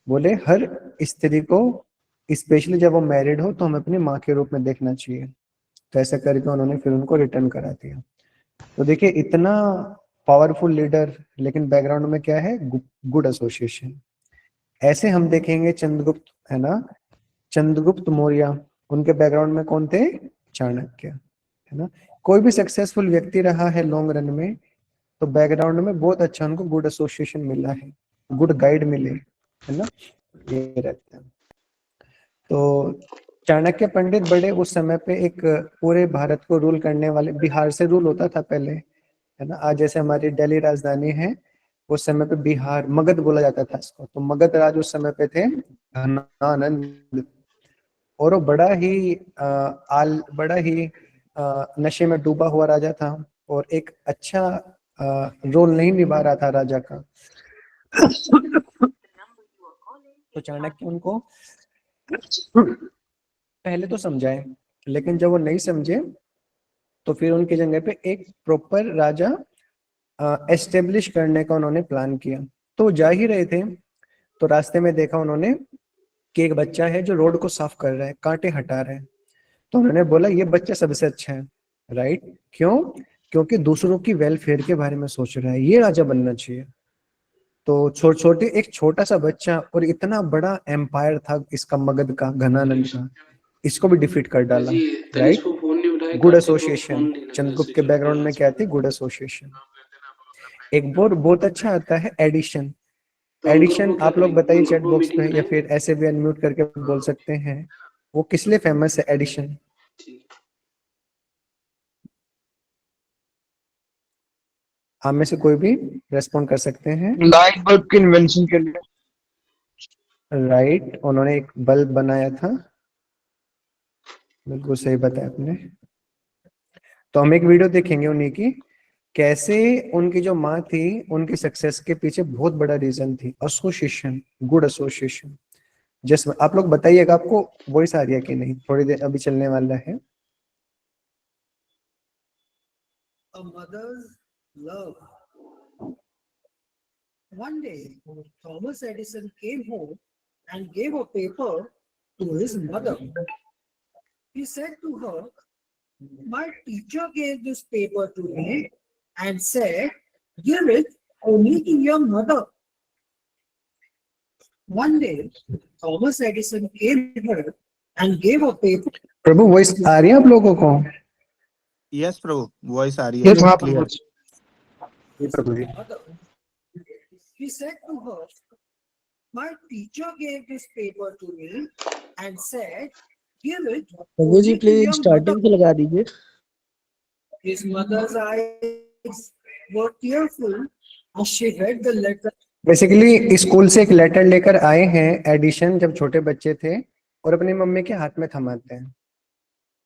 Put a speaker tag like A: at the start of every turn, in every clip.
A: बोले हर स्त्री को, स्पेशली जब वो मैरिड हो, तो हमें अपनी माँ के रूप में देखना चाहिए। तो ऐसा करके उन्होंने फिर उनको रिटर्न करा दिया। तो देखिए इतना पावरफुल लीडर, लेकिन बैकग्राउंड में क्या है, गुड एसोसिएशन। ऐसे हम देखेंगे चंद्रगुप्त, है ना, चंद्रगुप्त मौर्य, उनके बैकग्राउंड में कौन थे, चाणक्य, है ना। कोई भी सक्सेसफुल व्यक्ति रहा है लॉन्ग रन में, तो बैकग्राउंड में बहुत अच्छा उनको गुड एसोसिएशन मिला है, गुड गाइड मिले, है ना, ये रहता है। तो चाणक्य पंडित बड़े उस समय पे एक पूरे भारत को रूल करने वाले, बिहार से रूल होता था पहले, है ना। आज जैसे हमारी दिल्ली राजधानी है, उस समय पे बिहार, मगध बोला जाता था इसको, तो मगध राज उस समय पे थे घनानंद। और वो बड़ा ही नशे में डूबा हुआ राजा था, और एक अच्छा रोल नहीं निभा रहा था राजा का। तो चाणक्य उनको पहले तो समझाए, लेकिन जब वो नहीं समझे, तो फिर उनकी जगह पे एक प्रॉपर राजा एस्टेब्लिश करने का उन्होंने प्लान किया। तो जा ही रहे थे, तो रास्ते में देखा उन्होंने कि एक बच्चा है जो रोड को साफ कर रहा है, कांटे हटा रहा है। तो उन्होंने बोला ये बच्चा सबसे अच्छा है, राइट। क्यों? क्योंकि दूसरों की वेलफेयर के बारे में सोच रहा है, ये राजा बनना चाहिए। तो छोटे एक छोटा सा बच्चा, और इतना बड़ा एम्पायर था इसका, मगध का, घनानंद का, इसको भी डिफीट कर डाला,
B: जी तनिष
A: राइट।
B: को फोन नहीं उठाया,
A: गुड
B: कार्तिक को फोन
A: एसोसिएशन,
B: नहीं लगा,
A: चंद्रगुप्त के
B: स्विच ऑफ
A: बैकग्राउंड
B: बोला
A: में क्या
B: उसको।
A: थी, गुड एसोसिएशन। एक बहुत अच्छा आता है एडिशन।
B: तो अंकल को
A: एडिशन
B: क्या
A: आप लोग
B: करेंगे,
A: बताइए
B: अंकल
A: चैट
B: को
A: बॉक्स
B: मीटिंग
A: में, या
B: बिठाएंगे।
A: फिर ऐसे भी अनम्यूट करके बोल सकते हैं, वो किस लिए फेमस है एडिशन?
B: ठीक।
A: आप में से कोई भी रेस्पॉन्ड कर सकते हैं।
C: लाइट बल्ब के इन्वेंशन के लिए।
A: राइट, उन्होंने एक बल्ब बनाया था, बिल्कुल सही बताया आपने। तो हम एक वीडियो देखेंगे उन्हीं की, कैसे उनकी जो माँ थी, उनकी सक्सेस के पीछे बहुत बड़ा रीजन थी एसोसिएशन, गुड एसोसिएशन। जस्ट आप लोग बताइएगा आपको वॉइस आ रही है कि नहीं, थोड़ी देर अभी चलने वाला है।
D: A mother's love. One day, Thomas Edison came home and gave a paper to his mother. He said to her, "My teacher gave this paper to me and said, give it only to your mother." One day, Thomas Edison came here and gave a paper
A: Prabhu voice आ रही है आप लोगों को?
E: Yes प्रभु, voice आ रही
C: yes
E: है
C: हाँ
E: क्लियर।
A: प्रभु जी।
D: mother. He said to her, "My teacher gave this paper to me and said, give it
F: प्रभु जी
D: only to
F: please
D: your mother."
F: Starting से लगा दीजिए।
D: His mother's eyes were tearful as she read the letter.
A: Basically school से एक letter लेकर आए हैं एडिशन, जब छोटे बच्चे थे, और अपनी मम्मी के हाथ में थमाते हैं।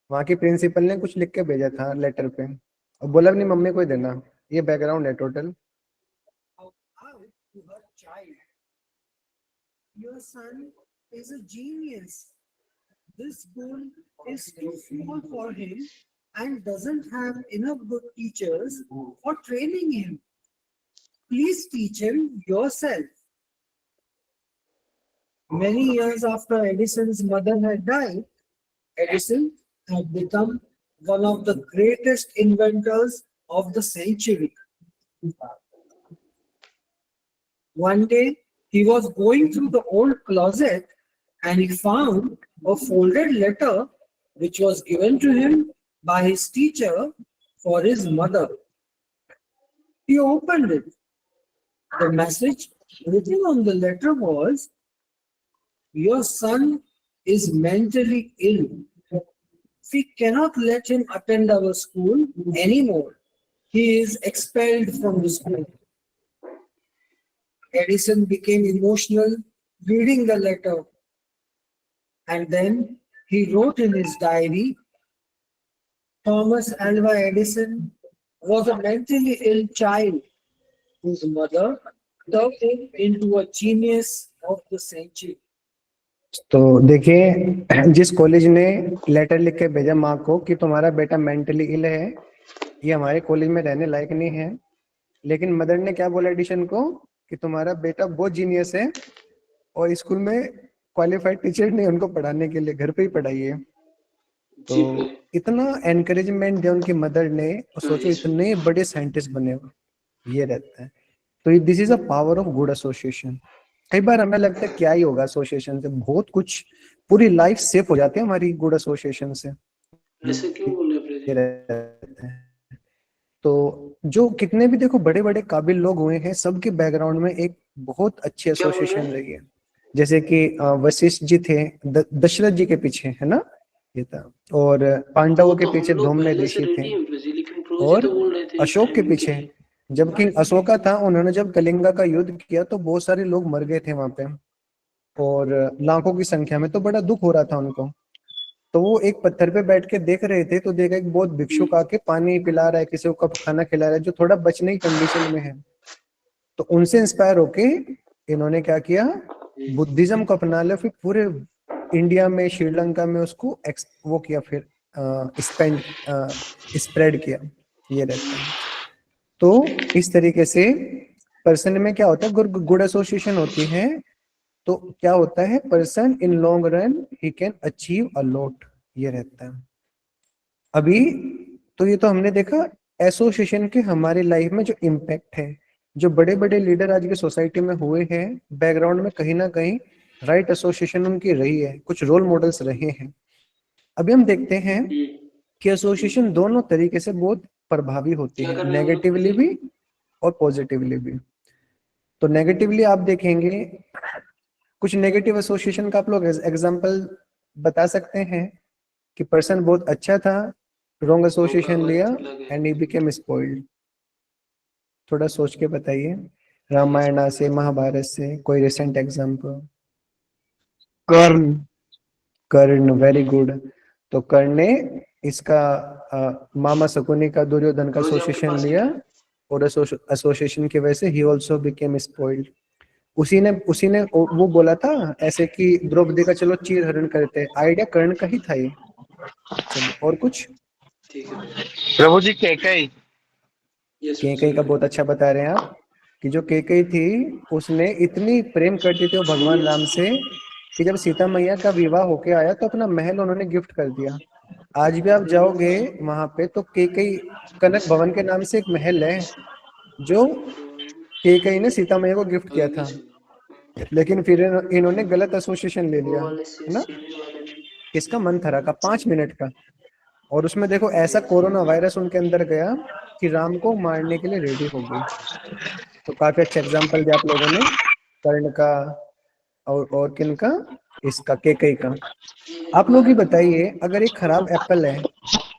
A: वहाँ की प्रिंसिपल ने कुछ लिख के भेजा था लेटर पे, और बोला अपनी मम्मी को ही देना। ये बैकग्राउंड है total.
D: Out to her child, "Your son is a genius. This school is too small for him and doesn't have enough good teachers for training him. Please teach him yourself." Many years after Edison's mother had died, Edison had become one of the greatest inventors of the century. One day, he was going through the old closet and he found a folded letter which was given to him by his teacher for his mother. He opened it. The message written on the letter was, "Your son is mentally ill. We cannot let him attend our school anymore. He is expelled from the school." Edison became emotional reading the letter, and then he wrote in his diary, "Thomas Alva Edison was a mentally ill child whose mother turned him into a genius of the century."
A: तो देखिए, जिस college ने letter लिख के भेजा माँ को कि तुम्हारा बेटा मेंटली इल है, ये हमारे कॉलेज में रहने लायक नहीं है, लेकिन मदर ने क्या बोला एडिशन को, कि तुम्हारा बेटा बहुत जीनियस है और स्कूल में क्वालिफाइड टीचर नहीं उनको पढ़ाने के लिए, घर पे ही पढ़ाइए। तो
B: जी भाई।
A: इतना एनकरेजमेंट दिया उनकी मदर ने, और सोचो
B: जी,
A: इतने बड़े साइंटिस्ट बने वो, ये रहता है। तो this is a power of good association. कई बार हमें लगता है क्या ही होगा एसोसिएशन से, बहुत कुछ, पूरी लाइफ सेफ हो जाती है हमारी गुड एसोसिएशन से।
B: ऐसे क्यों बोल रहे
A: ये
B: हैं?
A: रहता है। तो जो कितने भी देखो बड़े बड़े काबिल लोग हुए हैं, सबके बैकग्राउंड में एक बहुत अच्छी
B: क्या बोल रहे
A: एसोसिएशन
B: हैं?
A: रही है। जैसे कि वशिष्ठ जी थे, दशरथ जी के पीछे, है ना, ये था। और
B: वो
A: पांडवों के
B: तो हम
A: पीछे
B: लोग
A: धूम्र
B: पहले से
A: ऋषि थे।
B: रेडी हैं ब्रजी, लेकिन प्रो जी
A: और
B: तो बोल रहे थे इस
A: अशोक के
B: टाइमिंग के
A: पीछे,
B: लिए।
A: जब किंग अशोका था, उन्होंने जब कलिंगा का युद्ध किया तो बहुत सारे लोग मर गए थे वहां पे, और लाखों की संख्या में, तो बड़ा दुख हो रहा था उनको। तो वो एक पत्थर पे बैठ के देख रहे थे, तो देखा एक बहुत भिक्षुक आके पानी पिला रहा है, किसी को कप खाना खिला रहा है, जो थोड़ा बचने की कंडीशन में है। तो उनसे इंस्पायर होके इन्होंने क्या किया, बुद्धिज्म को अपना लिया, फिर पूरे इंडिया में, श्रीलंका में उसको वो किया, फिर स्प्रेड किया। ये रहता है। तो इस तरीके से पर्सन में क्या होता है, गुड एसोसिएशन होती है, तो क्या होता है, person in long run he can achieve a lot. ये रहता है। अभी तो ये तो हमने देखा एसोसिएशन के हमारी लाइफ में जो इम्पैक्ट है, जो बड़े बड़े लीडर आज की सोसाइटी में हुए हैं, बैकग्राउंड में कहीं ना कहीं राइट एसोसिएशन उनकी रही है, कुछ रोल मॉडल्स रहे हैं। अभी हम देखते हैं कि एसोसिएशन दोनों तरीके से बहुत प्रभावी होती
B: क्या
A: है,
B: कर रहे हैं हम लोग
A: नेगेटिवली
B: ब्रजी?
A: भी और पॉजिटिवली भी। तो नेगेटिवली आप देखेंगे, कुछ नेगेटिव एसोसिएशन का आप लोग एग्जांपल बता सकते हैं कि पर्सन बहुत अच्छा था, रॉन्ग एसोसिएशन लिया एंड ही बिकेम स्पॉइल्ड। थोड़ा सोच के बताइए, रामायण से, महाभारत से कोई रिसेंट एग्जांपल।
C: कर्ण।
A: कर्ण, वेरी गुड। तो कर्ण ने इसका मामा शकुनी का, दुर्योधन का
B: ब्रजी आपके
A: एसोसिएशन
B: पास
A: लिया,
B: क्या है?
A: और एसोसिएशन की वजह से ही ऑल्सो बिकेम स्पॉइल्ड। उसी ने वो बोला था ऐसे कि द्रौपदी का चलो चीर हरण करते, आइडिया कर्ण का ही था ये। चलिए और कुछ।
B: ठीक है भाई।
C: प्रभु जी कैकई।
B: यस
A: केकई
B: ब्रजी।
A: का बहुत अच्छा बता रहे हैं आप, कि जो केकई थी, उसने इतनी प्रेम करती थी वो भगवान राम से, कि जब सीता मैया का विवाह होके आया तो अपना महल उन्होंने गिफ्ट कर दिया। आज भी आप जाओगे वहां पे तो केकई, कनक भवन के नाम से एक महल है, जो केकई ने सीता मैया को गिफ्ट किया था। लेकिन फिर इन्होंने गलत एसोसिएशन ले
B: वो
A: लिया,
B: वाले
A: है ना।
B: सीढ़ी वाले भी।
A: किसका मन थरा का, 5 मिनट का। और उसमें देखो ऐसा कोरोना वायरस उनके अंदर गया कि राम को मारने के लिए रेडी हो गई। तो काफी अच्छा एग्जाम्पल दिया आप लोगों ने, कर्ण का, और किन का, इसका केकई का। आप लोग ही बताइए, अगर एक खराब एप्पल है,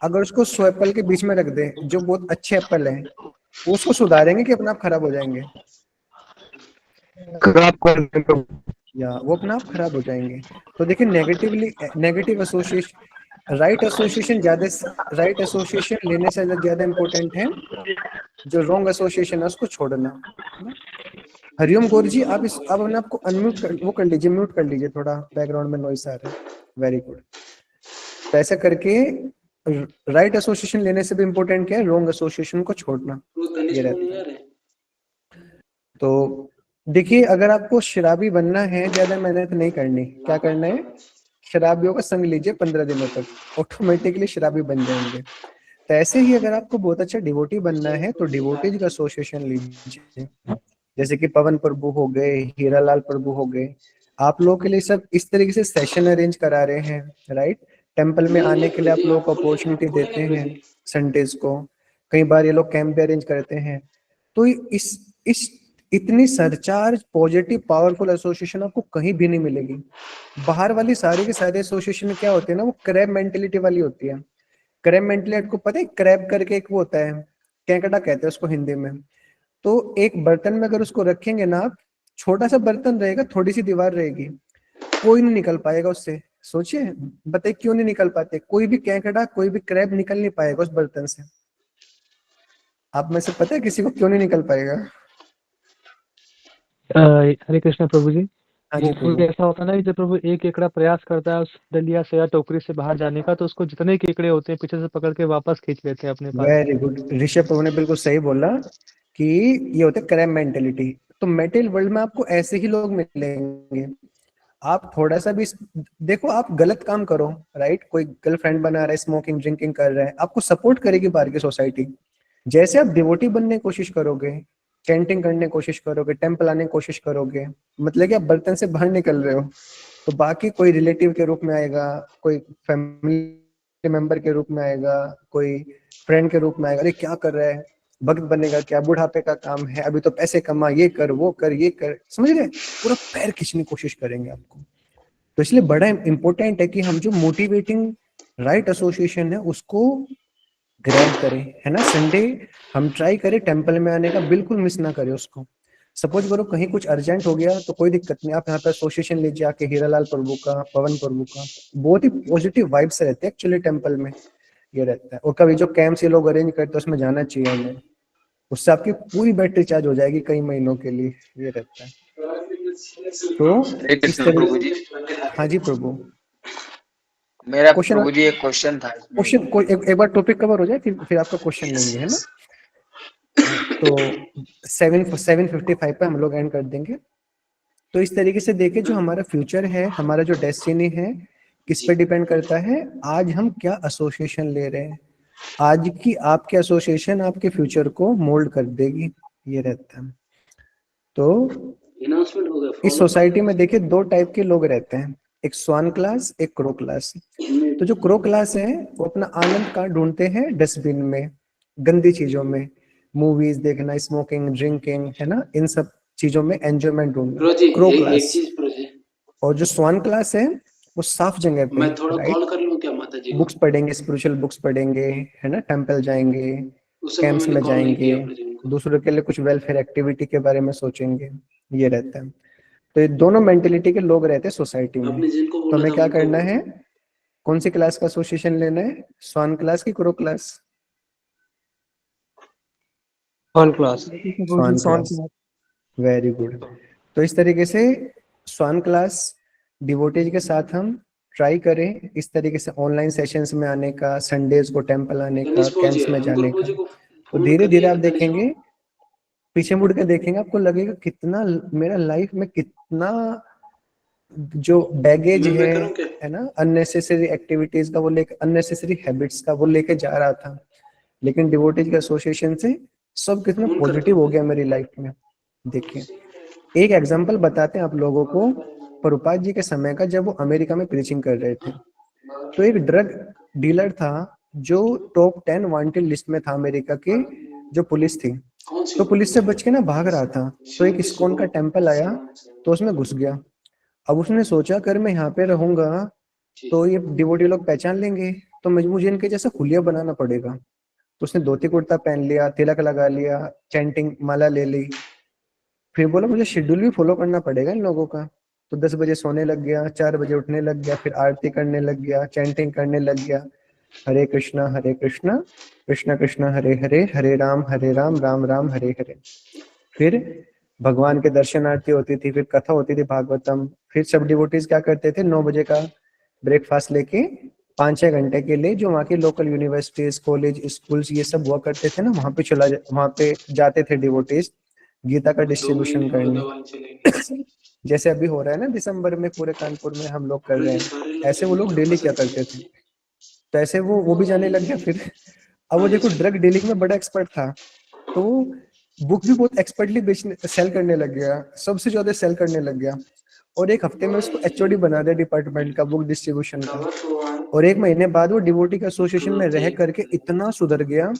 A: अगर उसको 100 एप्पल के बीच में रख दे जो बहुत अच्छे एप्पल है, वो उसको सुधारेंगे कि अपने आप खराब हो जाएंगे,
C: खराब कर दे प्रभु।
A: या वो अपने आप खराब हो जाएंगे। तो देखिए नेगेटिव एसोसिएशन, राइट एसोसिएशन लेने से ज्यादा इम्पोर्टेंट है जो रॉन्ग एसोसिएशन है उसको छोड़ना, है ना। हरिओम गौर जी, आप आप अपने आपको अनम्यूट कर, वो कर लीजिए, म्यूट कर लीजिए, थोड़ा बैकग्राउंड में नॉइस आ रहा है। Very good. तो ऐसा करके राइट एसोसिएशन लेने से भी इम्पोर्टेंट क्या है, रॉन्ग एसोसिएशन को छोड़ना।
B: वो तनिष
A: ये
B: को
A: रहता
B: नहीं
A: है।
B: आ रहे?
A: तो देखिए, अगर आपको शराबी बनना है, ज्यादा मेहनत नहीं करनी, क्या करना है, शराबियों का संग लीजिए 15 दिनों तक, ऑटोमेटिकली शराबी बन जाएंगे। तो ऐसे ही अगर आपको बहुत अच्छा डिवोटी बनना है तो डिवोटीज का एसोसिएशन लीजिए, जैसे कि पवन प्रभु हो गए, हीरालाल प्रभु हो गए। आप लोगों के लिए सब इस तरीके से सेशन अरेंज करा रहे हैं, राइट। टेंपल में
B: नहीं
A: आने
B: नहीं
A: के लिए आप
B: ब्रजी,
A: लोगों
B: आप
A: को
B: खोलेंगे,
A: अपॉर्चुनिटी देते
B: खोलेंगे
A: हैं
B: ब्रजी।
A: संडेज को। कई बार ये लोग कैंप भी अरेंज करते हैं। तो इस इतनी सरचार्ज पॉजिटिव पावरफुल एसोसिएशन आपको कहीं भी नहीं मिलेगी। बाहर वाली सारी के सारे एसोसिएशन क्या होते हैं ना, वो क्रैब मेंटेलिटी वाली होती है। क्रैब मेंटेलिटी को पता है, क्रैब करके एक वो होता है, केंकड़ा कहते हैं उसको हिंदी में। तो एक बर्तन में अगर उसको रखेंगे ना आप, छोटा सा बर्तन रहेगा, थोड़ी सी दीवार रहेगी, कोई नहीं निकल पाएगा उससे। सोचिए, बताइए क्यों नहीं निकल पाते, कोई भी केंकड़ा, कोई भी क्रैब निकल नहीं पाएगा उस बर्तन से। आप में से पता है किसी को क्यों नहीं निकल पाएगा?
F: हरे कृष्ण प्रभु जी।
A: हाँ
F: वो
A: जी
F: फूल
A: प्रभु।
F: ऐसा होता है ना कि जब प्रभु एक केकड़ा प्रयास करता है उस डलिया से या टोकरी से बाहर जाने का, तो उसको जितने केकड़े होते हैं पीछे से पकड़ के वापस खींच लेते हैं अपने पास।
A: वेरी गुड, ऋषभ प्रभु ने बिल्कुल सही बोला कि ये होता है क्रैब मेंटेलिटी। तो मेटेरियल वर्ल्ड में आपको ऐसे ही लोग मिलेंगे। आप थोड़ा सा भी देखो, आप गलत काम करो, राइट, कोई गर्लफ्रेंड बना रहा है, स्मोकिंग ड्रिंकिंग कर रहा है, आपको सपोर्ट करेगी बाहर की सोसाइटी। जैसे आप डिवोटी बनने की कोशिश करोगे, चैंटिंग करने की कोशिश करोगे, टेम्पल आने की कोशिश करोगे, मतलब कि आप बर्तन से बाहर निकल रहे हो, तो बाकी कोई रिलेटिव के रूप में आएगा, कोई फैमिली मेंबर के रूप में आएगा, कोई फ्रेंड के रूप में आएगा, अरे क्या कर रहा है, भक्त बनेगा क्या, बुढ़ापे का काम है, अभी तो पैसे कमा, ये कर वो कर ये कर, समझ रहे, पूरा पैर खींचने की कोशिश करेंगे आपको। तो इसलिए बड़ा इंपॉर्टेंट है कि हम जो मोटिवेटिंग राइट एसोसिएशन है उसको ग्रैब करें, है ना। संडे हम ट्राई करें टेंपल में आने का, बिल्कुल मिस ना करें उसको। सपोज करो कहीं कुछ अर्जेंट हो गया तो कोई दिक्कत नहीं, आप यहाँ पे एसोसिएशन लीजिए आके, हीरालाल प्रभु का, पवन प्रभु का, बहुत ही पॉजिटिव वाइब्स रहते हैं एक्चुअली टेंपल में, ये रहता है। और कभी जो कैंप्स ये लोग अरेंज करते हैं उसमें जाना चाहिए हमें, उससे आपकी पूरी बैटरी चार्ज हो जाएगी कई महीनों के लिए, ये रहता है। तो
G: हरे
A: इस
G: कृष्ण
A: तरह,
G: प्रभु जी।
A: हाँ जी प्रभु,
G: मेरा
A: क्वेश्चन
G: प्रभु जी एक क्वेश्चन था इसमें।
A: क्वेश्चन कोई एक बार टॉपिक कवर हो जाए फिर आपका क्वेश्चन लेंगे, है ना। तो 7:55 पे हम लोग एंड कर देंगे। तो इस तरीके से देखें, जो हमारा फ्यूचर है, हमारा जो डेस्टिनी है, किस पे डिपेंड करता है, आज हम क्या एसोसिएशन ले रहे हैं। आज की आपके एसोसिएशन आपके फ्यूचर को मोल्ड कर देगी, ये रहता है। तो
B: अनाउंसमेंट हो गया।
A: इस सोसाइटी में देखिए दो टाइप के लोग रहते हैं, एक स्वान क्लास, एक क्रो क्लास। तो जो क्रो क्लास है वो अपना आनंद का ढूंढते हैं डस्टबिन में, गंदी चीजों में, मूवीज देखना, स्मोकिंग ड्रिंकिंग, है ना, इन सब चीजों में एंजॉयमेंट ढूंढना,
B: प्रो जी,
A: क्रो
B: एक
A: क्लास।
B: चीज प्रो जी,
A: और जो स्वान क्लास है वो साफ जगह पे,
B: मैं थोड़ा
A: राइट,
B: कॉल कर लूं क्या माता जी को?
A: बुक्स पढ़ेंगे, स्पिरिचुअल बुक्स पढ़ेंगे, है ना, टेंपल जाएंगे,
B: उस समय
A: कैंप्स
B: मैंने
A: में
B: कॉल नहीं
A: जाएंगे,
B: किया प्रो जी उनको।
A: दूसरों के लिए कुछ वेलफेयर एक्टिविटी के बारे में सोचेंगे, ये रहता है। तो ये दोनों मेंटेलिटी के लोग रहते हैं सोसाइटी में।
B: आपने जिनको
A: तो
B: बोला
A: हमें
B: था
A: क्या
B: उनको
A: करना
B: बोलो।
A: है, कौन सी क्लास का एसोसिएशन लेना है, स्वान क्लास की crow class?
C: One class.
A: Swan class, very good. तो इस तरीके से स्वान क्लास डिवोटीज के साथ हम ट्राई करें इस तरीके से ऑनलाइन सेशंस में आने का, संडेज को टेंपल आने का,
B: तनिष प्रभु जी,
A: कैंप्स में
B: अंकुर
A: जाने
B: प्रभु
A: का।
B: जी को
A: तो
B: फोन
A: धीरे
B: कर
A: धीरे
B: दिया
A: आप
B: क्या तनिष
A: देखेंगे, पीछे मुड़ के देखेंगे, आपको लगेगा कितना मेरा लाइफ में कितना जो बैगेज
B: प्रभु? मैं करूं क्या?
A: है ना, अननेसेसरी एक्टिविटीज का वो लेके, अननेसेसरी हैबिट्स का वो लेके जा रहा था, लेकिन डिवोटीज के एसोसिएशन से सब कितना
B: फोन कर
A: पॉजिटिव
B: दो।
A: हो गया मेरी लाइफ में। देखिए एक एग्जांपल बताते हैं आप लोगों को, प्रभुपाद जी के समय का, जब वो अमेरिका में प्रीचिंग कर रहे थे, तो एक ड्रग डीलर था जो टॉप 10 वांटेड लिस्ट में था अमेरिका के, जो पुलिस थी।
B: कौन सी
A: तो
B: हो?
A: पुलिस से बच के ना भाग रहा था, तो एक इस्कॉन का टेम्पल आया, तो उसमें घुस गया। अब उसने सोचा अगर मैं यहाँ पे रहूंगा तो ये डिवोटी लोग पहचान लेंगे, तो मुझे इनके जैसा हुलिया बनाना पड़ेगा। तो उसने धोती कुर्ता पहन लिया, तिलक लगा लिया, चैंटिंग माला ले ली, फिर बोला मुझे शेड्यूल भी फॉलो करना पड़ेगा इन लोगों का। तो 10 बजे सोने लग गया, 4 बजे उठने लग गया, फिर आरती करने लग गया, चैंटिंग करने लग गया, हरे कृष्णा कृष्ण कृष्ण हरे हरे, हरे राम राम राम हरे हरे। फिर भगवान के दर्शन आरती होती थी, फिर कथा होती थी भागवतम। फिर सब डिवोटीज क्या करते थे, 9 बजे का ब्रेकफास्ट लेके 5-6 घंटे के लिए जो वहाँ की लोकल यूनिवर्सिटीज, कॉलेज, स्कूल्स ये सब हुआ करते थे ना, वहाँ पे जाते थे डिवोटीज गीता का
B: 2
A: डिस्ट्रीब्यूशन
B: महीने और
A: करने।
B: दवाई चलेगी।
A: जैसे अभी हो रहा है ना दिसंबर में पूरे कानपुर में हम लोग कर रहे हैं,
B: सारे लोग
A: ऐसे वो लोग डेली क्या करते थे। तो ऐसे वो भी जाने लग गया फिर। अब वो
B: हाँ,
A: देखो
B: yes,
A: ड्रग डीलिंग में बड़ा एक्सपर्ट था, तो वो बुक भी बहुत एक्सपर्टली बेचने सेल करने लग गया, सबसे ज्यादा सेल करने लग गया। और एक हफ्ते में उसको एचओडी बना दिया डिपार्टमेंट का, बुक डिस्ट्रीब्यूशन का। और 1 महीने बाद वो डिवोटी के एसोसिएशन में रह करके इतना सुधर गया,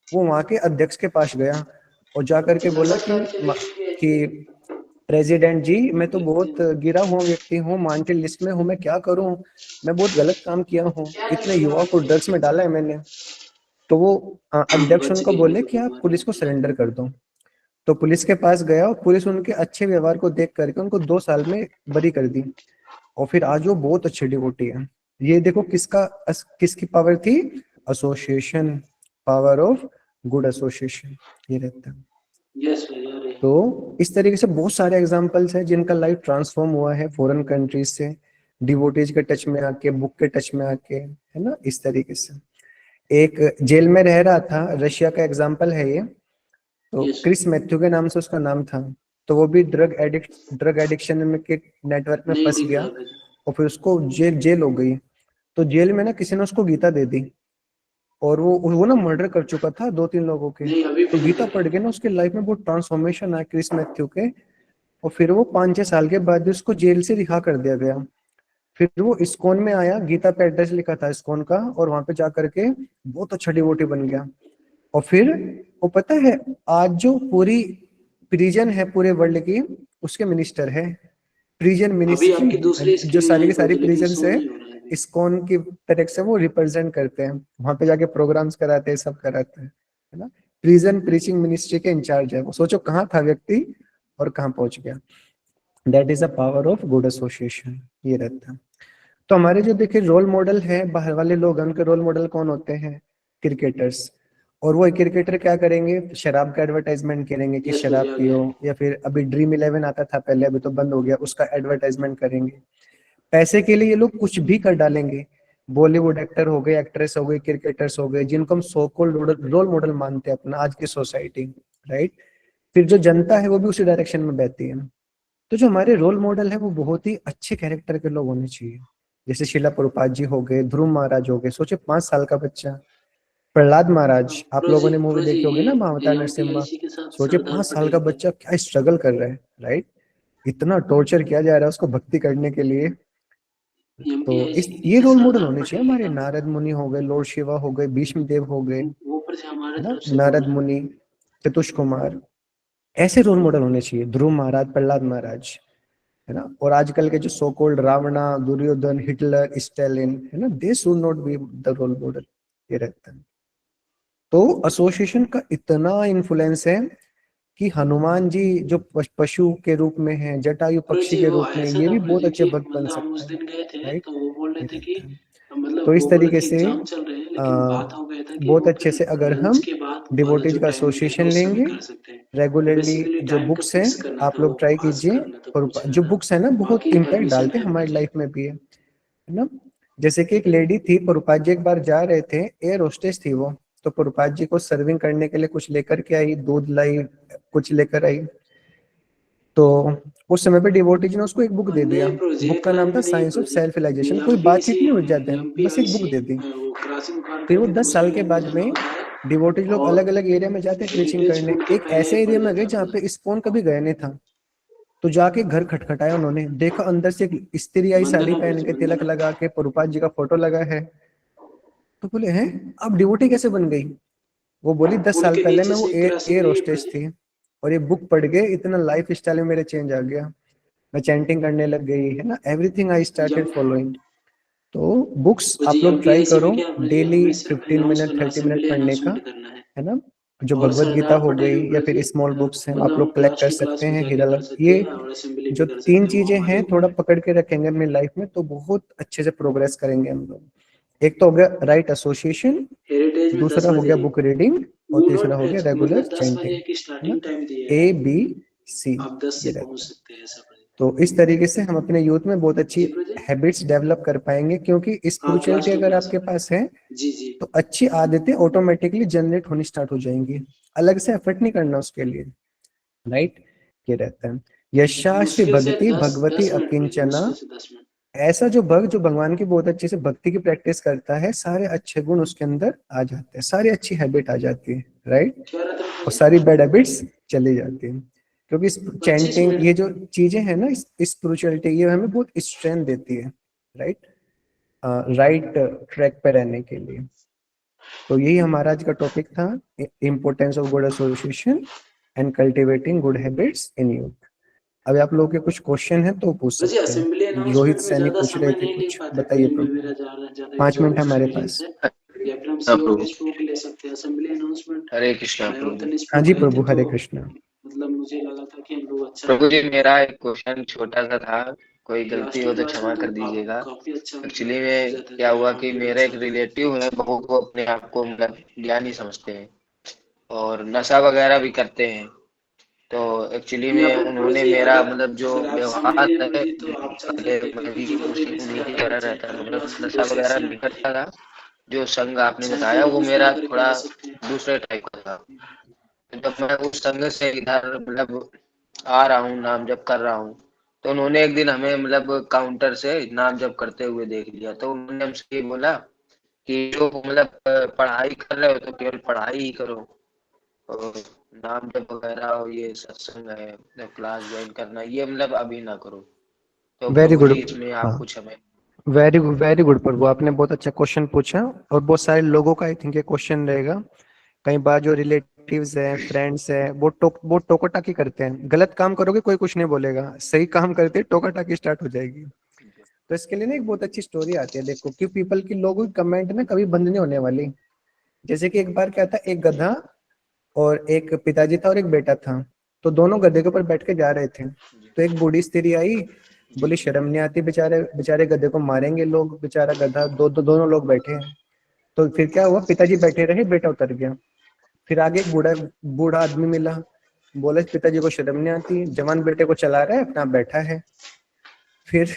A: वो वहां के अध्यक्ष के पास गया और जा करके बोला कि प्रेसिडेंट जी, मैं तो बहुत गिरा हुआ व्यक्ति हूँ, वांटेड लिस्ट में हूँ, मैं क्या करूँ, मैं बहुत गलत काम किया हूँ, इतने युवाओं को ड्रग्स में डाला है मैंने। तो वो अध्यक्ष उनको बोले कि आप पुलिस को सरेंडर कर दो। तो पुलिस के पास गया और पुलिस उनके अच्छे व्यवहार को देख करके उनको 2 साल में बरी कर दी। और फिर आज वो बहुत अच्छे डिवोटी है। ये देखो किसकी पावर थी, association, power of good association, ये रहता है।
B: यस भैया।
A: तो इस तरीके से बहुत सारे एग्जांपल्स हैं जिनका लाइफ ट्रांसफॉर्म हुआ है फॉरेन कंट्रीज से, डिवोटीज के टच में आके, बुक के टच में आके, है ना, इस तरीके से। एक जेल में रह रहा था, रशिया का एग्जांपल है ये, तो
B: Yes.
A: क्रिस मैथ्यू के नाम से उसका नाम था। तो वो भी ड्रग एडिक्शन में के नेटवर्क में
B: नहीं
A: फंस
B: दिख
A: गया
B: रहा है भाई।
A: और फिर उसको जेल हो गई। तो जेल में ना किसी ने उसको गीता दे दी और वो ना मर्डर कर चुका था 2-3 लोगों के।
B: नहीं अभी
A: तो
B: भी नहीं
A: गीता
B: दिख
A: पढ़
B: रहा।
A: के ना उसके लाइफ में बहुत ट्रांसफॉर्मेशन आया क्रिस मैथ्यू के। और फिर वो 5-6 साल के बाद भी उसको जेल से रिहा कर दिया गया। फिर वो इस्कॉन में आया, गीता पे एड्रेस लिखा था इस्कॉन का, और वहां पे जा करके बहुत अच्छा डिवोटी बन गया। और फिर वो पता है आज जो पूरी प्रिजन है पूरे वर्ल्ड की, उसके मिनिस्टर है। प्रिजन
B: अभी आपकी
A: मिनिस्ट्री
B: दूसरी
A: जो
B: स्क्रीन
A: सारी की
B: है
A: सारी
B: लेकिन
A: प्रिजन
B: शो
A: है
B: नहीं हो रहा है अभी।
A: इस्कॉन की तरफ से वो रिप्रेजेंट करते हैं, वहां पे जाके प्रोग्राम्स कराते हैं, सब कराते हैं, है ना। प्रिजन प्रीचिंग मिनिस्ट्री के इंचार्ज है वो। सोचो कहाँ था व्यक्ति और कहाँ पहुंच गया। That is the power of good association, ये रहता है। तो हमारे जो देखिए रोल मॉडल है बाहर वाले लोग, उनके रोल मॉडल कौन होते हैं? क्रिकेटर्स। और वो क्रिकेटर क्या करेंगे? शराब का एडवर्टाइजमेंट करेंगे कि
B: यस
A: शराब
B: मुझे आ
A: पियो,
B: गया।
A: या फिर अभी ड्रीम 11 आता था पहले, अभी तो बंद हो गया, उसका एडवर्टाइजमेंट करेंगे। पैसे के लिए ये लोग कुछ भी कर डालेंगे। बॉलीवुड एक्टर हो गए, एक्ट्रेस हो गई, क्रिकेटर्स हो गए, जिनको हम सो कॉल्ड रोल मॉडल मानते हैं अपना आज की सोसाइटी, राइट। फिर जो जनता है वो भी उसी डायरेक्शन में बहती है। तो जो हमारे रोल मॉडल है वो बहुत ही अच्छे कैरेक्टर के लोग होने चाहिए। जैसे शिला प्रभुपाद जी हो गए, ध्रुव महाराज हो गए। सोचिए 5 साल का बच्चा प्रहलाद महाराज, आप लोगों ने मूवी
B: प्रोजी
A: देखी होगी ना महावतार
B: ये
A: नरसिम्हा।
B: एमपीआईसी के साथ
A: सोचिए
B: सरदार
A: 5 साल का
B: पटेल थे।
A: बच्चा क्या स्ट्रगल कर रहा है, राइट। इतना टॉर्चर किया जा रहा है उसको भक्ति करने के लिए। तो इस
B: एमपीआईसी
A: ये
B: नीचे
A: रोल मॉडल
B: सरदार
A: होने चाहिए
B: पटेल
A: हमारे।
B: लिखा था।
A: नारद मुनि हो गए, लॉर्ड शिवा हो गए, भीष्म देव हो गए, है
B: वो ऊपर से हमारे
A: ना,
B: तरफ से बोल
A: नारद
B: रहे हैं।
A: मुनि, चतुष कुमार, ऐसे रोल मॉडल होने चाहिए। ध्रुव महाराज, प्रहलाद महाराज, है ना। और आजकल के जो so called Ravana, Duryodhana, Hitler, Stalin, है ना, they should not be the role model, ये रहता है। तो एसोसिएशन का इतना इन्फ्लुएंस है कि हनुमान जी जो पशु के रूप में है, जटायु पक्षी
B: जी
A: के
B: वो
A: रूप में,
B: ऐसा
A: ये
B: था
A: भी बहुत
B: प्रोजी
A: अच्छे
B: कि
A: भक्त बन
B: मतलब हम उस
A: सकता है,
B: दिन गए थे
A: राइट।
B: तो वो बोल रहे
A: ये
B: थे
A: रहता
B: कि
A: है।
B: मतलब
A: तो इस
B: वो बोल रहे
A: तरीके
B: थे
A: से
B: एग्जाम चल रहे हैं लेकिन बात हो गया था कि
A: बहुत
B: वो
A: अच्छे से अगर
B: लंच
A: हम
B: के बाद वाला
A: डिवोटीज
B: जो
A: का
B: टाइम मिलेगा
A: एसोसिएशन
B: उस समय
A: लेंगे
B: कर सकते हैं। तो
A: रेगुलरली,
B: बेसिकली
A: जो
B: टाइम का
A: बुक्स हैं
B: फिक्स करना
A: आप
B: था,
A: लोग
B: वो
A: ट्राई
B: आस्क
A: कीजिए।
B: करना था, पूछना
A: जो
B: था।
A: बुक्स है ना बहुत
B: बाकी
A: इम्पैक्ट
B: परमिशन
A: डालते
B: है
A: हैं हमारी
B: प्रोजी।
A: लाइफ में भी, है ना। जैसे कि एक लेडी थी, प्रभुपाद जी एक बार जा रहे थे, एयर होस्टेस थी वो। तो प्रभुपाद जी को सर्विंग करने के लिए कुछ लेकर के आई, दूध लाई, कुछ लेकर आई। तो उस समय पे डिवोटीज ने उसको एक बुक दे दिया।
B: नहीं
A: बुक
B: प्रोजेक्ट
A: का नाम
B: लाइन
A: था
B: में नहीं
A: science of
B: project.
A: Self realisation. कोई बातचीत
B: एमपीआईसी
A: नहीं हो जाते हैं, बस एक बुक
B: एमपीआईसी
A: दे दी।
B: वो क्रॉसिंग कार
A: फिर वो
B: करके
A: 10
B: दूसरी
A: साल के
B: लाइन में
A: बाद
B: जाना
A: में
B: होता है।
A: डिवोटीज लोग
B: और
A: अलग अलग एरिया में जाते प्रीचिंग
B: हेरिटेज
A: करने।
B: स्कूल के
A: एक
B: पहले
A: ऐसे
B: पड़
A: एरिया में
B: जाता
A: गए
B: है
A: जहाँ पे
B: प्रोजेक्ट।
A: इस्कॉन कभी गए नहीं था। तो जाके घर खटखटाया उन्होंने, देखा अंदर से एक स्त्री आई साड़ी
B: वंदना
A: पहन
B: प्रोजेक्ट
A: के, तिलक
B: वंदना।
A: लगा के, प्रभुपाद जी का फोटो लगा है। तो बोले हैं आप डिवोटी कैसे बन गई? वो बोली 10 साल
B: उनके
A: पहले
B: नीचे
A: मैं वो
B: से
A: एयर
B: क्रॉसिंग नहीं है
A: होस्टेस
B: प्रोजेक्ट।
A: थी, और ये बुक पढ़ के इतना लाइफ स्टाइल में मेरे चेंज आ गया। मैं चैंटिंग करने लग गई, है ना, एवरीथिंग आई स्टार्टेड
B: जब
A: फॉलोइंग। तो बुक्स
B: तो जी
A: आप लोग ट्राई
B: एमपीआईसी
A: करो
B: में क्या प्रोजेक्ट
A: डेली,
B: हमें सिर्फ
A: 15
B: अनाउंस
A: मिनट
B: करना,
A: 30 मिनट
B: असेंबली
A: पढ़ने का,
B: अनाउंसमेंट करना
A: है ना। जो
B: और
A: भगवत गीता
B: सरदार
A: हो
B: पटेल
A: गई
B: में
A: या फिर
B: प्रोजेक्ट
A: स्मॉल बुक्स हैं आप
B: मतलब हम
A: लोग कलेक्ट
B: क्लास
A: कर
B: टू क्लास
A: सकते
B: में
A: हैं,
B: जाके
A: हीरा
B: कर
A: लाल।
B: सकते
A: ये
B: हैं और असेंबली भी
A: जो
B: कर
A: 3
B: सकते हैं, वो
A: चीजें
B: हमारे
A: हैं
B: ऊपर
A: थोड़ा
B: है।
A: पकड़ के रखेंगे अपनी लाइफ में तो बहुत अच्छे से प्रोग्रेस करेंगे हम लोग। एक तो हो गया राइट एसोसिएशन,
B: हेरिटेज में 10
A: दूसरा हो गया
B: बजे
A: बुक रीडिंग, और
B: वो
A: तीसरा
B: नॉट
A: हो गया रेगुलर
B: मतलब 10
A: चैंटिंग,
B: बजे की
A: है ना।
B: स्टार्टिंग टाइम दिया है।
A: ABC,
B: आप 10
A: ये
B: से पहुंच
A: रहता है।
B: सकते हैं ऐसा प्रोजेक्ट।
A: तो इस तरीके से हम अपने यूथ में बहुत अच्छी
B: जी प्रोजेक्ट।
A: हैबिट्स डेवलप कर पाएंगे, क्योंकि
B: हाँ
A: स्पिरिचुअलिटी
B: क्लास टू
A: अगर
B: क्लास
A: आपके
B: में।
A: पास है
B: जी जी।
A: तो अच्छी आदतें ऑटोमेटिकली जनरेट होनी स्टार्ट हो जाएंगी, अलग से एफर्ट नहीं करना उसके लिए, राइट। ये रहता है। यशास्ति
B: मुश्किल से
A: भक्ति
B: 10
A: भगवती
B: 10 मिनट प्रोजेक्ट,
A: अकिंचना।
B: मुश्किल से 10 मिनट।
A: ऐसा जो भक्त जो भगवान की बहुत अच्छे से भक्ति की प्रैक्टिस करता है, सारे अच्छे गुण उसके अंदर आ जाते हैं, सारी अच्छी हैबिट आ जाती है, राइट।
B: क्या रहता है
A: और
B: प्रोजेक्ट?
A: सारी बैड हैबिट्स चली जाती हैं। क्योंकि
B: 25
A: चैंटिंग, ये
B: मिनट।
A: जो चीजें हैं ना, स्पिरिचुअलिटी, ये हमें बहुत स्ट्रेंथ देती है, राइट, राइट ट्रैक पे रहने के लिए। तो यही हमारा आज का टॉपिक था, importance of good association and cultivating good habits in youth. अभी आप लोगों के कुछ क्वेश्चन है तो पूछ
B: मुझे
A: सकते
B: असेंबली
A: हैं। रोहित
B: अनाउंसमेंट में
A: सैनी
B: ज्यादा
A: पूछ रहे
B: समय
A: थे
B: नहीं ले
A: कुछ,
B: पाते
A: बताइए
B: प्रोजेक्ट में,
A: प्रभु।
B: मेरा ज्यादा
A: 5 मिनट है हमारे
B: रिस्ट्रिक्शंस
A: पास।
B: है। या फिर हम
G: हाँ
B: सीओ
G: प्रभु।
B: के थ्रू ले सकते हैं असेंबली अनाउंसमेंट।
G: हरे कृष्णा प्रभु।
B: आयोतन
A: हाँ
B: इसमें
A: जी
B: गए थे
A: प्रभु,
B: तो
A: हरे कृष्णा।
B: मतलब मुझे लगा था कि हम लोग अच्छा
G: प्रभु जी मेरा एक क्वेश्चन छोटा सा था, कोई
B: क्लास
G: गलती
B: टू
G: हो तो
B: क्लास
G: क्षमा
B: में तो
G: कर दीजिएगा।
B: काफी अच्छा
G: एक्चुअली
B: मतलब
G: में
B: जाता
G: क्या
B: था,
G: हुआ कि
B: आउटपुट
G: मेरा
B: अच्छा
G: एक
B: था।
G: रिलेटिव है, बहुत वो अपने आप को मतलब ज्ञानी समझते हैं और नशा वगैरह भी करते हैं। तो एक्चुअली
B: यहाँ
G: में
B: पे
G: उन्होंने
B: प्रोजी
G: मेरा
B: अगर
G: मतलब जो
B: अगर आपसे
G: व्यवहार
B: मिले
G: है,
B: प्रोजी तो आप चल
G: पहले
B: सकते हैं
G: मैं
B: क्योंकि
G: भी
B: जो
G: उसी
B: भी
G: उन्हीं की
B: स्टार्टर
G: तरह
B: बच्चे
G: रहता था,
B: थर्ड
G: मतलब
B: क्लास में
G: नशा
B: 2
G: वगैरह
B: सेक्शन
G: नहीं
B: होते हैं।
G: करता था। जो संघ आपने
B: चाहे
G: बताया
B: तो
G: वो
B: उसमें
G: मेरा
B: करके
G: थोड़ा
B: आ सकते हैं।
G: दूसरे टाइप का था। तो जब मैं उस संघ से इधर मतलब आ रहा हूँ, नाम जप कर रहा हूँ। तो उन्होंने एक दिन हमें मतलब काउंटर से नाम जप करते हुए देख लिया, तो उन्होंने हमसे ये बोला कि जो मतलब पढ़ाई कर रहे हो तो केवल पढ़ाई ही करो, और नाम जप वगैरह और ये सत्संग है, मतलब क्लास ज्वाइन करना, ये मतलब अभी ना करो। तो
A: वेरी
G: प्रभु
A: गुड।
G: जी इसमें आप
A: हाँ,
G: कुछ हमें।
A: वेरी गुड प्रभु, आपने बहुत अच्छा क्वेश्चन पूछा और बहुत सारे लोगों का आई थिंक ये क्वेश्चन रहेगा। कई बार जो रिलेटिव्स हैं, फ्रेंड्स हैं, वो टोका टाकी करते हैं। गलत काम करोगे कोई कुछ नहीं बोलेगा, सही काम करते टोका टाकी स्टार्ट हो जाएगी। तो इसके लिए ना एक बहुत अच्छी स्टोरी आती है, देखो कि पीपल की लोगों की कमेंट ना कभी बंद नहीं होने वाली। जैसे कि एक बार क्या था, एक गधा और एक पिताजी था और एक बेटा था। तो दोनों गधे के ऊपर बैठ के जा रहे थे। तो एक बूढ़ी स्त्री आई, बोली शर्म नहीं आती, बेचारे बेचारे गधे को मारेंगे लोग, बेचारा गधा, दोनों लोग बैठे हैं। तो फिर क्या हुआ, पिताजी बैठे रहे, बेटा उतर गया। फिर आगे एक बूढ़ा बूढ़ा आदमी मिला, बोले पिताजी को शर्म नहीं आती, जवान बेटे को चला रहा है, अपना बैठा है। फिर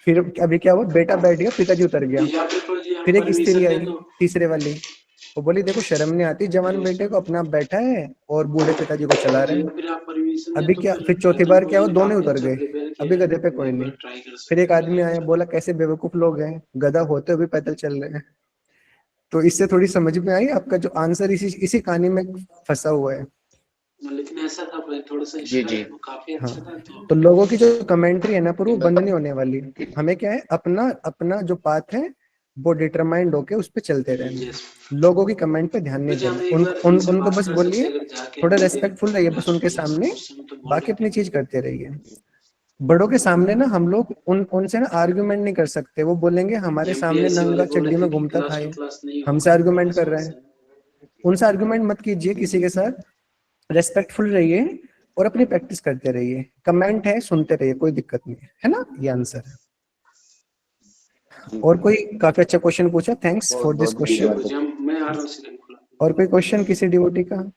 A: फिर अभी क्या हुआ, बेटा बैठ गया, पिताजी उतर गया।
B: या फिर प्रभु जी आप
A: फिर एक स्त्री
B: परमिशन दे
A: आई,
B: दो।
A: तीसरे वाली, वो बोली देखो शर्म नहीं आती, जवान बेटे को अपना बैठा है और बूढ़े पिताजी को चला रहा
B: जी
A: है।
B: फिर आप परमिशन दे
A: अभी
B: तो
A: क्या, फिर
B: फिर
A: चौथी
B: तो
A: बार
B: प्रभु
A: क्या हुआ,
B: जी ने
A: दोनों ही
B: काफी
A: उतर
B: अच्छा
A: गए।
B: प्रिपेयर किया
A: अभी
B: है,
A: गधे पे
B: मैं
A: कोई
B: एक
A: नहीं।
B: बार ट्राई कर
A: फिर एक
B: सकता
A: आदमी आया, बोला कैसे बेवकूफ लोग हैं, गधा होते हुए पैदल चल रहे हैं। तो इससे थोड़ी समझ में आई आपका जो आंसर इसी इसी कहानी में फंसा हुआ है।
B: हूँ। लेकिन ऐसा था थोड़ा सा
G: जी जी।
B: वो काफी
A: हाँ,
B: अच्छा था तो।
A: तो लोगों की जो कमेंट्री है ना, पर वो बंद नहीं होने वाली। हमें क्या है, अपना अपना जो पाथ है वो डिटरमाइंड होके उस पे चलते रहना है।
B: यस
A: लोगों की कमेंट पे ध्यान नहीं
B: मुझे हम
A: देना,
B: एक बार इनसे
A: उनको
B: बात
A: बस
B: कर सकते
A: बोलिए,
B: हैं अगर जाके
A: थोड़ा
B: मंदिर
A: रेस्पेक्टफुल रहिए बस उनके
B: राष्ट्रपति
A: सामने,
B: उस समय तो बोल
A: बाकी
B: रहे
A: अपनी
B: थे।
A: चीज करते रहिए। बड़ों के सामने ना हम लोग उनसे ना आर्ग्यूमेंट नहीं कर सकते, वो बोलेंगे हमारे सामने
B: एमपीएससी वाले
A: नंगा
B: बोल रहे
A: चड्डी
B: थे
A: में
B: कि
A: घूमता था
B: क्लास टू
A: ये,
B: क्लास नहीं
A: हमसे
B: होगा
A: आर्ग्यूमेंट
B: क्लास
A: कर
B: वन
A: रहा है।
B: से।
A: उनसे आर्ग्यूमेंट मत कीजिए किसी के साथ, रेस्पेक्टफुल रहिए और अपनी प्रैक्टिस करते रहिए। कमेंट है, सुनते रहिए, कोई दिक्कत नहीं है, है ना, ये आंसर है। और कोई काफी अच्छा क्वेश्चन पूछा, थैंक्स
G: बहुत
A: फॉर दिस
G: बहुत
B: ठीक है
A: क्वेश्चन।
G: धन्यवाद।
B: प्रभु जी मैं आ रहा हूँ सीधे खुला।
A: और कोई क्वेश्चन किसी डिवोटी का?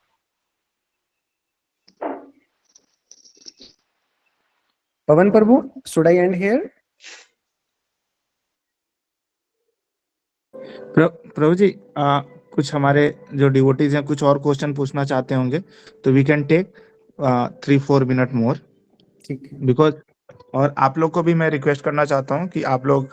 A: पवन प्रभु, शुड आई एंड हियर?
E: प्रभु जी, कुछ हमारे जो डिवोटीज हैं कुछ और क्वेश्चन पूछना चाहते होंगे, तो we can take 3-4 minute more,
A: ठीक है।
E: बिकॉज और आप लोग को भी मैं रिक्वेस्ट करना चाहता हूँ कि आप लोग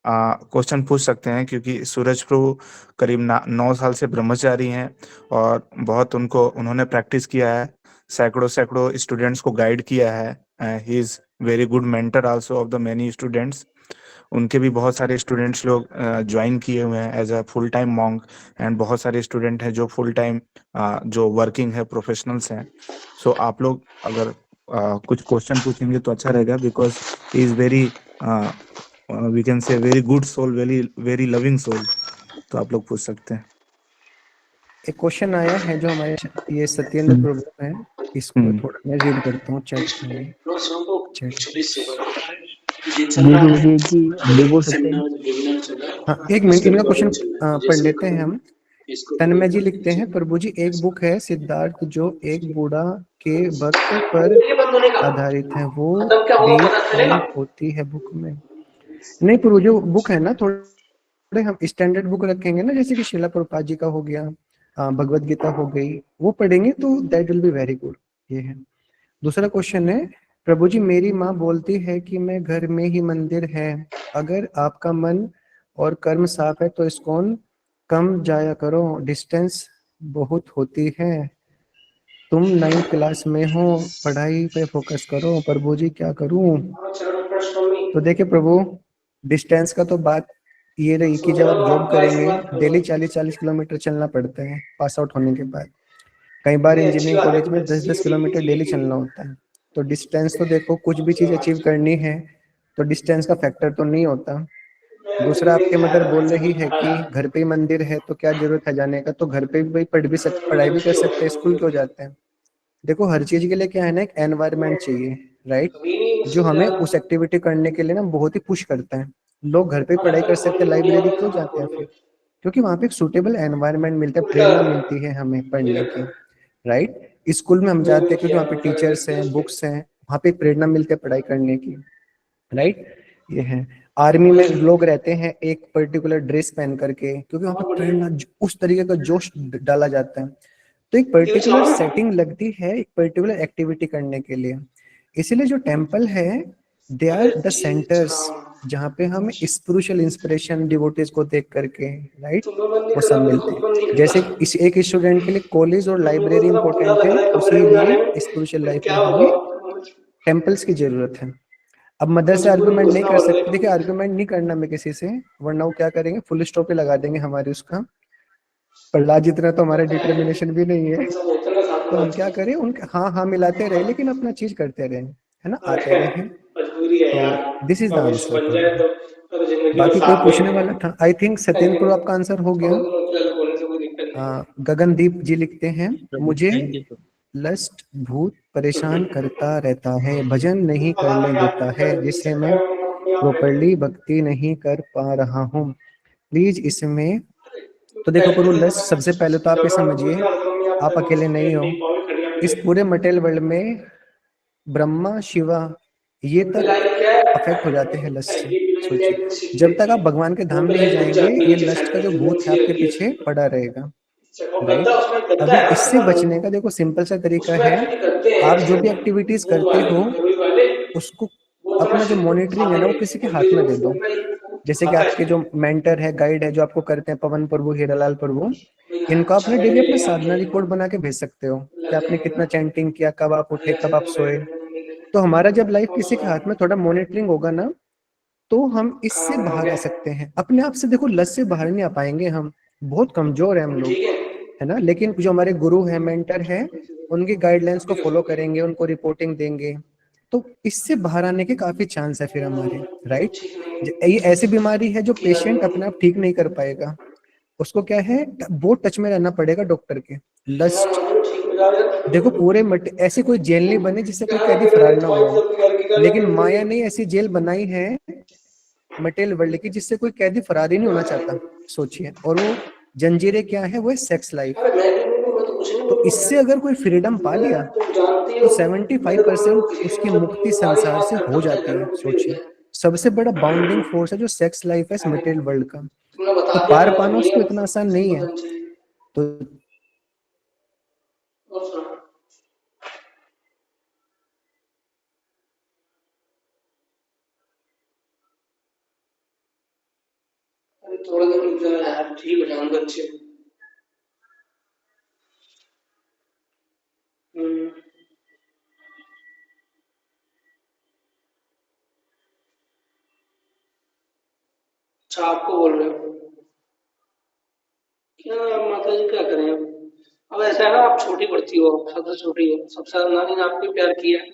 E: क्वेश्चन पूछ सकते हैं, क्योंकि सूरज प्रभु करीब 9 साल से ब्रह्मचारी हैं और बहुत उन्होंने प्रैक्टिस किया है, सैकड़ों सैकड़ों स्टूडेंट्स को गाइड किया है। ही is very good mentor also of the many students. उनके भी बहुत सारे स्टूडेंट्स लोग ज्वाइन किए हुए हैं as a full time monk, and बहुत सारे स्टूडेंट हैं जो फुल टाइम जो वर्किंग है, प्रोफेशनल्स हैं। सो आप लोग अगर कुछ क्वेश्चन पूछेंगे तो अच्छा रहेगा, because he is very we can say very good soul, very very loving soul. तो आप लोग पूछ सकते हैं।
A: एक क्वेश्चन आया है जो हमारे ये सत्येंद्र प्रभु है, इसको थोड़ा मैं रीड करता हूँ चैट में।
B: रोज को
A: चैट,
B: छोटी से ये चल रहा है सेमिनार वेबिनार चल रहा है।
A: हाँ एक मिनट,
B: इसके
A: इनका
B: बारे
A: क्वेश्चन
B: में चल रहा है
A: पढ़
B: जैसे
A: लेते हैं हम।
B: इसको
A: तन्मय जी लिखते हैं, प्रभु जी एक बुक है सिद्धार्थ जो एक बूढ़ा के भक्त पर आधारित है, वो डीप कौन होती है बुक में? नहीं प्रभु, जो बुक है ना, थोड़े हम स्टैंडर्ड बुक रखेंगे ना, जैसे कि शिला प्रभुपाद जी का हो गया, भगवत गीता हो गई, वो पढ़ेंगे तो that will be very good. ये है। दूसरा क्वेश्चन है, प्रभु जी मेरी माँ बोलती है कि मैं घर में ही मंदिर है, अगर आपका मन और कर्म साफ है तो इस्कॉन कम जाया करो, डिस्टेंस बहुत होती है, तुम 9th क्लास में हो, पढ़ाई पे फोकस करो, प्रभु जी क्या करूं? तो देखिए प्रभु, डिस्टेंस का तो बात ये रही कि जब आप जॉब करेंगे डेली 40-40 किलोमीटर चलना पड़ता है पास आउट होने के बाद। कई बार इंजीनियरिंग कॉलेज में 10-10 किलोमीटर डेली चलना होता है। तो डिस्टेंस तो देखो, कुछ भी चीज अचीव करनी है तो डिस्टेंस का फैक्टर तो नहीं होता। दूसरा, आपके मदर बोल रही है कि घर पे ही मंदिर है तो क्या जरूरत है जाने का, तो घर पे भी पढ़ाई भी कर सकते हैं, स्कूल क्यों जाते हैं? देखो हर चीज के लिए क्या है ना, एक एनवायरनमेंट चाहिए, राइट, जो हमें उस एक्टिविटी करने के लिए ना बहुत ही पुश करता है। लोग घर पे पढ़ाई कर सकते हैं, लाइब्रेरी क्यों जाते हैं फिर? क्योंकि वहाँ पे एक सुटेबल एनवायरनमेंट मिलता है, प्रेरणा मिलती है हमें पढ़ने की, राइट। स्कूल में हम जाते हैं क्योंकि वहाँ पे टीचर्स हैं, बुक्स हैं, वहाँ पे प्रेरणा मिलती है पढ़ाई करने की, राइट। ये है। आर्मी में लोग रहते हैं एक पर्टिकुलर ड्रेस पहन करके, क्योंकि वहाँ पे प्रेरणा उस तरीके का जोश डाला जाता है। तो एक पर्टिकुलर सेटिंग लगती है एक पर्टिकुलर एक्टिविटी करने के लिए। इसीलिए जो टेम्पल है दे आर द सेंटर्स जहाँ पे हम स्पिरिचुअल इंस्पिरेशन डिवोटीज को देख करके राइट वो सब मिलते हैं। जैसे इस एक स्टूडेंट के लिए कॉलेज और लाइब्रेरी इंपॉर्टेंट है, उसी लिए स्पिरिचुअल लाइफ में हमें टेम्पल्स की जरूरत है। अब मदर से आर्गुमेंट नहीं कर सकते, देखिए आर्गुमेंट नहीं करना मैं किसी से, वरना वो क्या करेंगे फुल स्टॉप पे लगा देंगे हमारे उसका। प्रहलाद जितना तो हमारा डिटर्मिनेशन भी नहीं है, तो हम क्या करें उनके हाँ हाँ मिलाते रहे लेकिन अपना चीज करते रहे, है ना, आते रहे। तो दिस इज द आंसर। बाकी कोई पूछने वाला था? आई थिंक सत्येंद्र प्रो आपका आंसर हो गया। गगनदीप जी लिखते हैं, मुझे लस्ट भूत परेशान करता रहता है, भजन नहीं करने देता है, जिससे मैं प्रॉपरली भक्ति नहीं कर पा रहा हूँ, प्लीज इसमें। तो देखो प्रभु लस्ट, सबसे पहले तो आप ये समझिए आप अकेले नहीं हो, इस पूरे मटेरियल वर्ल्ड में ब्रह्मा शिवा ये तक अफेक्ट हो जाते हैं लस्ट से। सोचिए जब तक आप भगवान के धाम नहीं जाएंगे ये लस्ट का जो भूत है आपके पीछे पड़ा रहेगा, राइट। अभी इससे बचने का देखो सिंपल सा तरीका है, आप जो भी एक्टिविटीज करते हो उसको अपना जो मॉनिटरिंग है ना वो किसी के हाथ में दे दो। जैसे कि आपके जो मेंटर है गाइड है जो आपको करते हैं, पवन प्रभु हीरालाल प्रभु, इनको आपने डेली अपना साधना रिकॉर्ड बना के भेज सकते हो कि आपने कितना चैंटिंग किया, कब आप उठे, कब आप सोए। तो हमारा जब लाइफ किसी के हाथ में थोड़ा मॉनिटरिंग होगा ना तो हम इससे बाहर आ सकते हैं। अपने आप से देखो लस से बाहर नहीं आ पाएंगे, हम बहुत कमजोर है हम लोग, है ना। लेकिन जो हमारे गुरु है मेंटर है उनकी गाइडलाइंस को फॉलो करेंगे, उनको रिपोर्टिंग देंगे, तो इससे बाहर आने के काफी चांस है फिर हमारे, राइट। ये ऐसी बीमारी है जो पेशेंट अपने आप ठीक नहीं कर पाएगा, उसको क्या है बहुत टच में रहना पड़ेगा डॉक्टर के। लस्ट देखो पूरे ऐसी कोई जेल नहीं बनी जिससे कोई कैदी फरार ना हो, लेकिन माया ने ऐसी जेल बनाई है मटेरियल वर्ल्ड की जिससे कोई कैदी फरार ही नहीं होना चाहता, सोचिए। और वो जंजीरें क्या है, वो है सेक्स लाइफ। तो इससे अगर कोई फ्रीडम पा लिया तो 75% उसकी मुक्ति संसार से हो जाती है। सोचिए सबसे बड़ा बाउंडिंग फोर्स है जो सेक्स लाइफ है इस मटेरियल वर्ल्ड का, तो पार पाना उसको इतना आसान नहीं है। तो
B: थोड़ा दिन रुक जाओ यार, ठीक हो जाऊंगा अच्छे। अच्छा आपको बोल रहे हो क्या? माता जी क्या करें अब ऐसा है ना, आप छोटी पड़ती हो, सबसे छोटी हो, सबसे ज्यादा नानी ने आपको प्यार किया है,